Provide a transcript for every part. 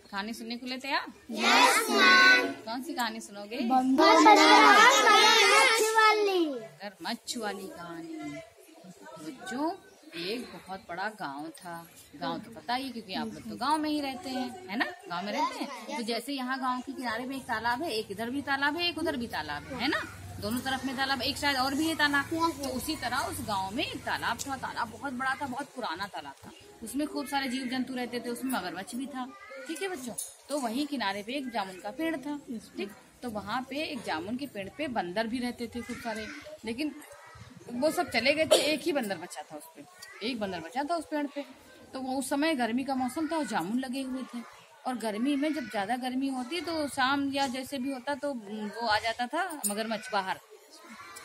कहानी सुनने को लिए तैयार? Yes ma'am. कौन सी कहानी सुनोगे? मगरमच्छ वाली कहानी। बच्चों, एक बहुत बड़ा गांव था। गांव तो पता ही, क्योंकि आप लोग तो गांव में ही रहते हैं, है ना? गांव में रहते हैं। तो जैसे यहाँ गांव के किनारे में एक तालाब है, एक इधर भी तालाब है, एक उधर भी तालाब है ना? दोनों तरफ में तालाब, एक शायद और भी है तालाब। तो उसी तरह उस गांव में एक तालाब था। तालाब बहुत बड़ा था, बहुत पुराना तालाब था। उसमें खूब सारे जीव जंतु रहते थे। उसमें मगरमच्छ भी था। ठीक है बच्चों? तो वहीं किनारे पे एक जामुन का पेड़ था। ठीक, तो वहाँ पे एक जामुन के पेड़ पे बंदर भी रहते थे खूब सारे। लेकिन वो सब चले गए थे, एक ही बंदर बचा था उस पे। एक बंदर बचा था उस पेड़ पे। तो वो उस समय गर्मी का मौसम था और जामुन लगे हुए थे। और गर्मी में जब ज्यादा गर्मी होती तो शाम या जैसे भी होता तो वो आ जाता था मगरमच्छ बाहर।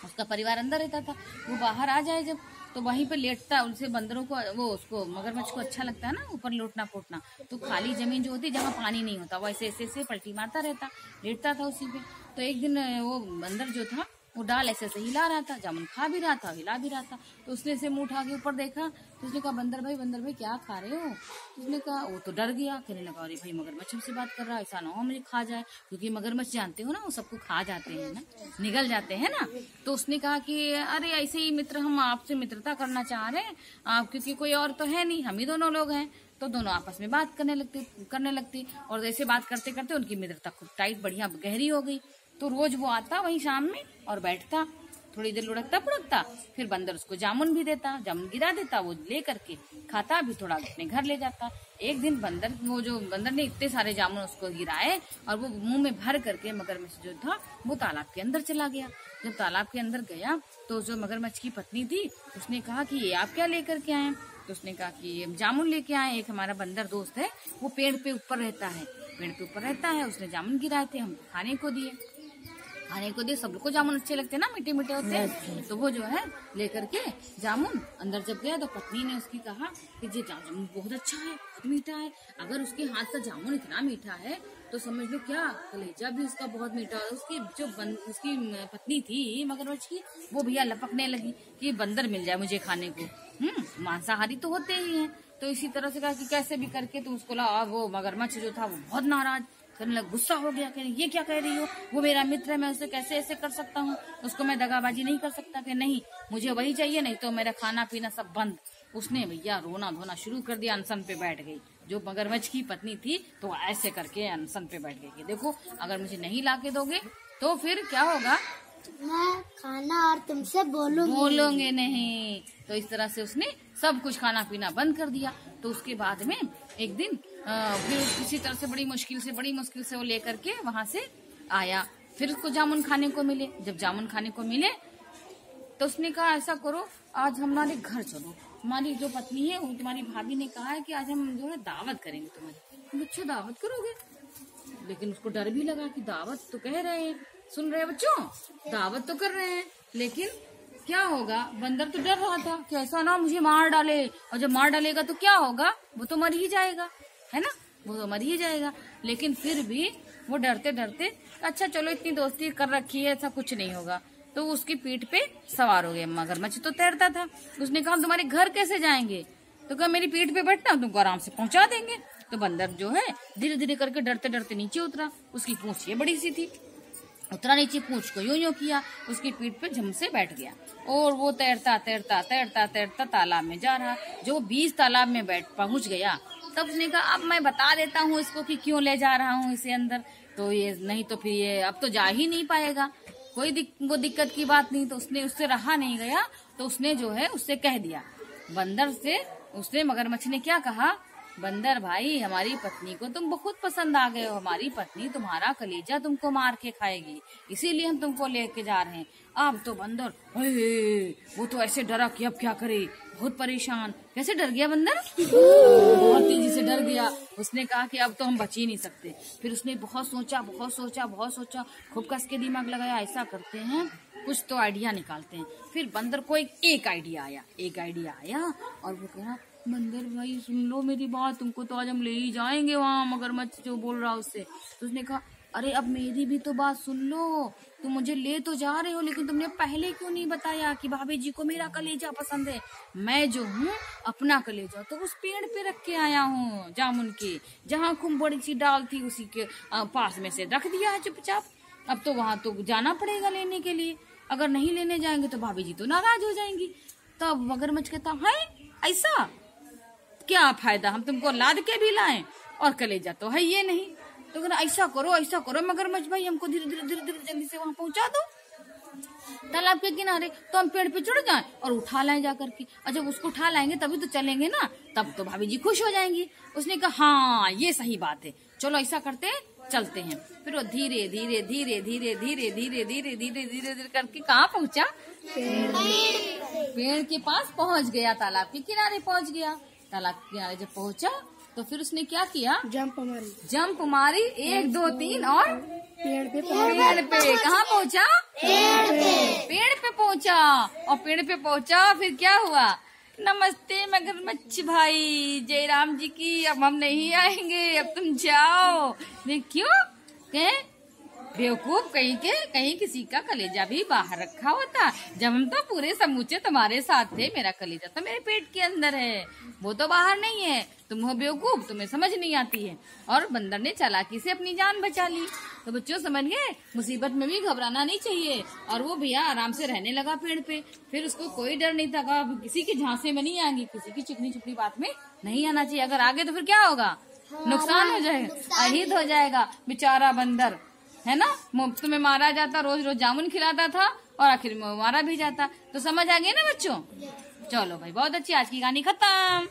उसका परिवार अंदर रहता था, वो बाहर आ जाए जब, तो वहीं पे लेटता। उनसे बंदरों को, वो उसको मगरमच्छ को अच्छा लगता है ना ऊपर लोटना पोटना। तो खाली जमीन जो होती है जहाँ पानी नहीं होता, वैसे ऐसे पलटी मारता रहता, लेटता था उसी पे। तो एक दिन वो बंदर जो था वो डाल ऐसे हिला रहा था, जामुन खा भी रहा था, हिला भी रहा था। तो उसने ऐसे मुंह उठा के ऊपर देखा। तो उसने कहा, बंदर भाई क्या खा रहे हो? तो उसने कहा, वो तो डर गया, कहने लगा, अरे भाई मगरमच्छ हमसे बात कर रहा है, ऐसा ना हो मुझे खा जाए। क्योंकि मगरमच्छ जानते हो ना, वो सबको खा जाते हैं ना, निगल जाते हैं ना। तो उसने कहा कि अरे ऐसे ही मित्र, हम आपसे मित्रता करना चाह रहे हैं आप, क्योंकि कोई और तो है नहीं, हम ही दोनों लोग हैं। तो दोनों आपस में बात करने लगते और ऐसे बात करते करते उनकी मित्रता खूब टाइट बढ़िया गहरी हो गई। तो रोज वो आता वहीं शाम में और बैठता, थोड़ी देर लुढ़कता पुढ़कता, फिर बंदर उसको जामुन भी देता, जामुन गिरा देता, वो ले करके खाता भी, थोड़ा अपने घर ले जाता। एक दिन बंदर ने इतने सारे जामुन उसको गिराए और वो मुंह में भर करके मगरमच्छ जो था वो तालाब के अंदर चला गया। जब तालाब के अंदर गया तो जो मगरमच्छ की पत्नी थी उसने कहा कि ये आप क्या लेकर के आए? तो उसने कहा कि जामुन लेके आए, एक हमारा बंदर दोस्त है वो पेड़ पे ऊपर रहता है, उसने जामुन गिराए थे, हम खाने को दिए। सबको जामुन अच्छे लगते हैं ना, मीठे मीठे होते हैं। तो वो जो है लेकर के जामुन अंदर जब गया तो पत्नी ने उसकी कहा कि ये जामुन बहुत अच्छा है, बहुत मीठा है। अगर उसके हाथ का जामुन इतना मीठा है तो समझ लो क्या कलेजा भी उसका बहुत मीठा है। उसकी पत्नी थी मगरमच्छ की, वो भैया लपकने लगी कि बंदर मिल जाए मुझे खाने को। मांसाहारी तो होते ही हैं। तो इसी तरह से कहा कि कैसे भी करके तुम उसको लाओ। वो मगरमच्छ जो था वो बहुत नाराज, करने लगा, गुस्सा हो गया, कहने ये क्या कह रही हो? वो मेरा मित्र है, मैं उसे कैसे ऐसे कर सकता हूँ? उसको मैं दगाबाजी नहीं कर सकता कि नहीं, मुझे वही चाहिए, नहीं तो मेरा खाना पीना सब बंद। उसने भैया रोना धोना शुरू कर दिया, अनशन पे बैठ गई। जो मगरमच्छ की पत्नी थी तो ऐसे करके अनशन पे बैठ गई कि देखो अगर मुझे नहीं ला के दोगे तो फिर क्या होगा, मैं खाना और तुमसे बोलूंगे नहीं। तो इस तरह से उसने सब कुछ खाना पीना बंद कर दिया। तो उसके बाद में एक दिन फिर किसी तरह से बड़ी मुश्किल से वो लेकर के वहां से आया। फिर उसको जामुन खाने को मिले। जब जामुन खाने को मिले तो उसने कहा, ऐसा करो आज हमारे घर चलो, हमारी जो पत्नी है वो तुम्हारी भाभी ने कहा है कि आज हम जो है दावत करेंगे तुम्हारी। अच्छा दावत करोगे? लेकिन उसको डर भी लगा कि दावत तो कह रहे हैं, सुन रहे हैं बच्चों, दावत तो कर रहे हैं, लेकिन क्या होगा? बंदर तो डर रहा था कि ऐसा ना मुझे मार डाले, और जब मार डालेगा तो क्या होगा, वो तो मर ही जाएगा, है ना, वो तो मर ही जाएगा। लेकिन फिर भी वो डरते डरते, अच्छा चलो इतनी दोस्ती कर रखी है, ऐसा कुछ नहीं होगा। तो उसकी पीठ पे सवार हो गए। मगरमच्छ तो तैरता था। उसने कहा, तुम्हारे घर कैसे जाएंगे? तो कहा, मेरी पीठ पे बैठना, तुमको आराम से पहुंचा देंगे। तो बंदर जो है धीरे धीरे करके डरते डरते नीचे उतरा। उसकी पूंछ ये बड़ी सी थी, उतरा नीचे, पूंछ को यूं किया, उसकी पीठ पे झम से बैठ गया। और वो तैरता तालाब में जा रहा। जो 20 तालाब में पहुंच गया, तब उसने कहा, अब मैं बता देता हूँ इसको कि क्यों ले जा रहा हूँ इसे अंदर। तो ये नहीं तो फिर ये अब तो जा ही नहीं पाएगा। वो दिक्कत की बात नहीं। तो उससे रहा नहीं गया। तो उसने जो है उससे कह दिया, बंदर से उसने, मगरमच्छ ने क्या कहा, बंदर भाई हमारी पत्नी को तुम बहुत पसंद आ गए हो, हमारी पत्नी तुम्हारा कलेजा तुमको मार के खाएगी, इसीलिए हम तुमको लेके जा रहे हैं। अब तो बंदर वो तो ऐसे डरा कि अब क्या करे, बहुत परेशान। कैसे डर गया बंदर? बहुत तेजी से डर गया। उसने कहा कि अब तो हम बच ही नहीं सकते। फिर उसने बहुत सोचा, खूब कस के दिमाग लगाया, ऐसा करते हैं कुछ तो आइडिया निकालते हैं। फिर बंदर को एक आइडिया आया और वो कहा, बंदर भाई सुन लो मेरी बात, तुमको तो आज हम ले ही जाएंगे वहाँ, मगरमच्छ जो बोल रहा उससे। तो उसने कहा, अरे अब मेरी भी तो बात सुन लो, तुम मुझे ले तो जा रहे हो लेकिन तुमने पहले क्यों नहीं बताया कि भाभी जी को मेरा कलेजा पसंद है। मैं जो हूँ अपना कलेजा तो उस पेड़ पे रख के आया हूँ जामुन के, जहाँ खूब बड़ी सी डाल थी उसी के पास में से रख दिया है चुपचाप। अब तो वहां तो जाना पड़ेगा लेने के लिए, अगर नहीं लेने जाएंगे तो भाभी जी तो नाराज हो जाएंगी। तब मगरमच्छ कहता है ऐसा क्या फायदा, हम तुमको लाद के भी लाएं और कलेजा तो है ये नहीं। तो कहना ऐसा करो मगरमच्छ भाई, हमको धीरे धीरे जल्दी से वहां पहुंचा दो तालाब के किनारे, तो हम पेड़ पे चढ़ जाएं और उठा लाएं जाकर के। और जब उसको उठा लाएंगे तभी तो चलेंगे ना, तब तो भाभी जी खुश हो जाएंगी। उसने कहा हाँ ये सही बात है, चलो ऐसा करते हैं चलते हैं। फिर वो धीरे धीरे धीरे धीरे धीरे धीरे धीरे धीरे धीरे धीरे करके कहाँ पहुंचा, पेड़ के पास पहुंच गया, तालाब के किनारे पहुंच गया। तालाब के किनारे जब पहुंचा तो फिर उसने क्या किया, जंप मारी 1 2 3 और पेड़ पे कहाँ पहुंचा, पेड़ पे पहुंचा। और पेड़ पे पहुंचा फिर क्या हुआ, नमस्ते मगरमच्छ भाई, जयराम जी की अब हम नहीं आएंगे, अब तुम जाओ। क्यों कहे बेवकूफ कहीं किसी का कलेजा भी बाहर रखा होता, जब हम तो पूरे समूचे तुम्हारे साथ थे, मेरा कलेजा तो मेरे पेट के अंदर है, वो तो बाहर नहीं है। तुम हो बेवकूफ, तुम्हें समझ नहीं आती है। और बंदर ने चालाकी से अपनी जान बचा ली। तो बच्चों समझ गए, मुसीबत में भी घबराना नहीं चाहिए। और वो भैया आराम से रहने लगा पेड़ पे, फिर उसको कोई डर नहीं था, किसी के झांसे में नहीं आएंगी, किसी की चिकनी चुपड़ी बात में नहीं आना चाहिए। अगर आगे तो फिर क्या होगा, नुकसान हो जाएगा, अहित हो जाएगा बेचारा बंदर, है ना। मुफ्त में मारा जाता, रोज रोज जामुन खिलाता था और आखिर में मारा भी जाता। तो समझ आ गई ना बच्चों। चलो भाई बहुत अच्छी, आज की कहानी खत्म।